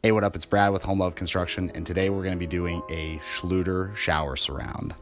Hey, what up? It's Brad with Home Love Construction, and today we're going to be doing a Schluter shower surround.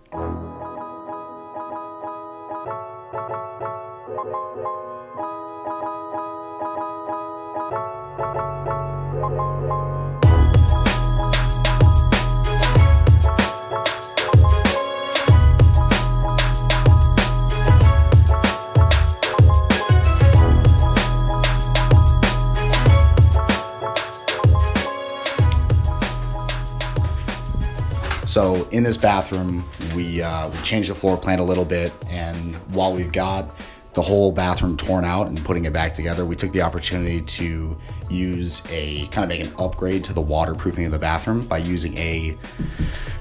So in this bathroom, we changed the floor plan a little bit, and while we've got the whole bathroom torn out and putting it back together, we took the opportunity to use make an upgrade to the waterproofing of the bathroom by using a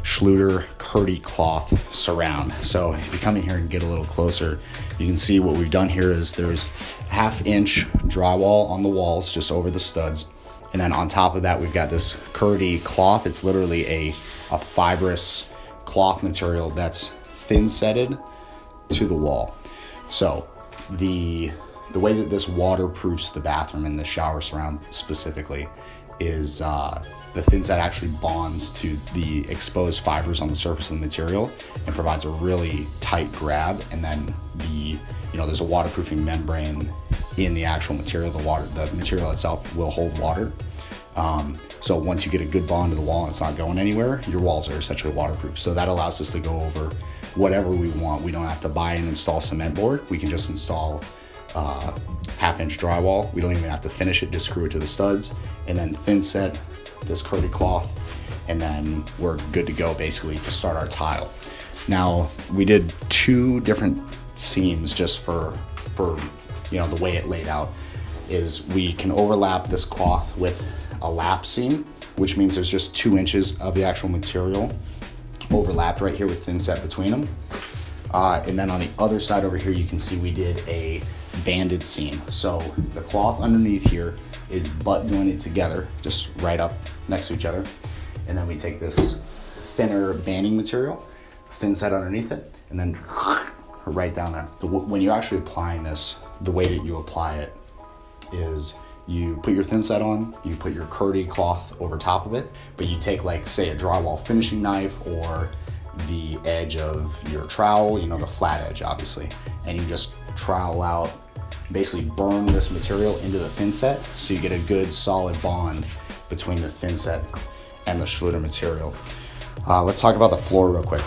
Schluter Kerdi Cloth surround. So if you come in here and get a little closer, you can see what we've done here is there's 1/2 inch drywall on the walls just over the studs. And then on top of that, we've got this Kerdi Cloth. It's literally a fibrous cloth material that's thin setted to the wall. So the way that this waterproofs the bathroom and the shower surround specifically is the thin set actually bonds to the exposed fibers on the surface of the material and provides a really tight grab. And then there's a waterproofing membrane in the actual material. The material itself will hold water. So once you get a good bond to the wall and it's not going anywhere, your walls are essentially waterproof. So that allows us to go over whatever we want. We don't have to buy and install cement board. We can just install 1/2 inch drywall. We don't even have to finish it, just screw it to the studs and then thin set this Kerdi Cloth, and then we're good to go basically to start our tile. Now we did 2 different seams just for the way it laid out is we can overlap this cloth with a lap seam, which means there's just 2 inches of the actual material overlapped right here with thin set between them. And then on the other side over here, you can see we did a banded seam. So the cloth underneath here is butt jointed together, just right up next to each other. And then we take this thinner banding material, thin set underneath it, and then right down there. When you're actually applying this, the way that you apply it is you put your thin set on, you put your Kerdi Cloth over top of it, but you take say a drywall finishing knife or the edge of your trowel, the flat edge obviously, and you just trowel out, basically burn this material into the thin set so you get a good solid bond between the thin set and the Schluter material. Let's talk about the floor real quick.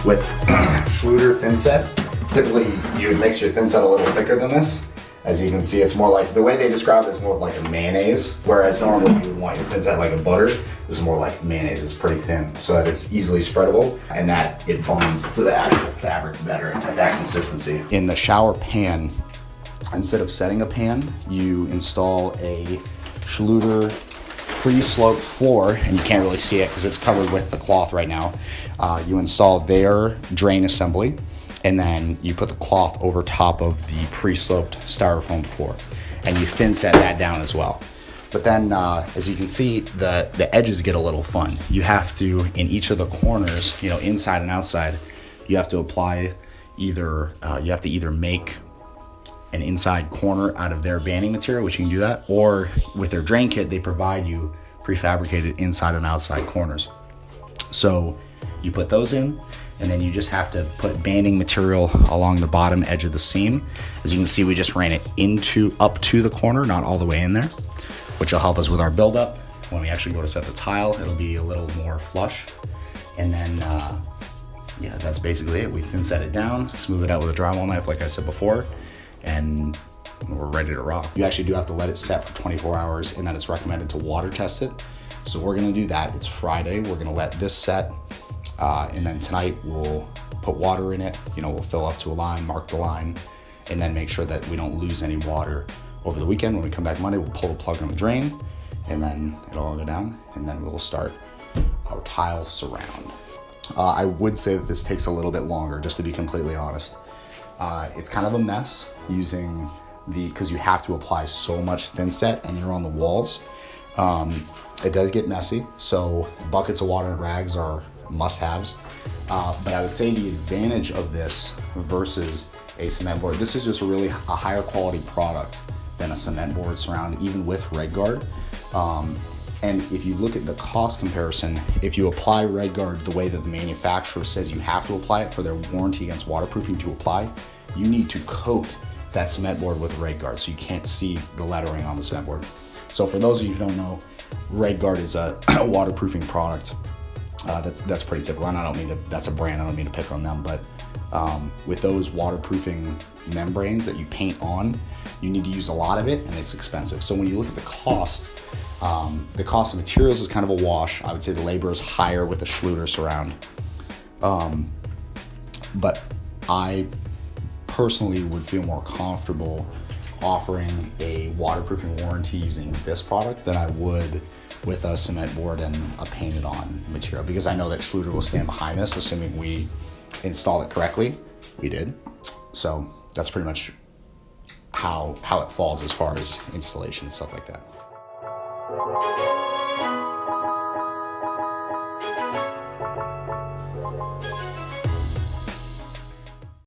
With Schluter thin set, typically you would mix your thin set a little thicker than this. As you can see, it's more like, the way they describe it is more like a mayonnaise, whereas normally you would want your thin set like a butter. This is more like mayonnaise. It's pretty thin so that it's easily spreadable and that it bonds to the actual fabric better at that consistency. In the shower pan, instead of setting a pan, you install a Schluter pre-sloped floor, and you can't really see it because it's covered with the cloth right now. You install their drain assembly, and then you put the cloth over top of the pre-sloped styrofoam floor, and you thin set that down as well. But then, as you can see, the edges get a little fun. You have to, in each of the corners, inside and outside, you have to apply either make an inside corner out of their banding material, which you can do that, or with their drain kit, they provide you prefabricated inside and outside corners. So you put those in, and then you just have to put banding material along the bottom edge of the seam. As you can see, we just ran it up to the corner, not all the way in there, which will help us with our buildup. When we actually go to set the tile, it'll be a little more flush. And then, yeah, that's basically it. We thin set it down, smooth it out with a drywall knife, like I said before, and we're ready to rock. You actually do have to let it set for 24 hours, and then it's recommended to water test it. So we're gonna do that. It's Friday. We're gonna let this set, and then tonight we'll put water in it. You know, we'll fill up to a line, mark the line, and then make sure that we don't lose any water over the weekend. When we come back Monday, we'll pull the plug on the drain, and then it'll all go down, and then we'll start our tile surround. I would say that this takes a little bit longer, just to be completely honest. It's kind of a mess using because you have to apply so much thin set and you're on the walls. It does get messy, so buckets of water and rags are must-haves. But I would say the advantage of this versus a cement board, this is just a higher quality product than a cement board surround, even with Red Guard. And if you look at the cost comparison, if you apply Red Guard the way that the manufacturer says you have to apply it for their warranty against waterproofing to apply, you need to coat that cement board with Red Guard so you can't see the lettering on the cement board. So for those of you who don't know, Red Guard is a waterproofing product. That's pretty typical, and I don't mean to, that's a brand, I don't mean to pick on them, but with those waterproofing membranes that you paint on, you need to use a lot of it, and it's expensive. So when you look at the cost of materials is kind of a wash. I would say the labor is higher with the Schluter surround. But I personally would feel more comfortable offering a waterproofing warranty using this product than I would with a cement board and a painted on material, because I know that Schluter will stand behind this, assuming we install it correctly. We did. So that's pretty much how it falls as far as installation and stuff like that.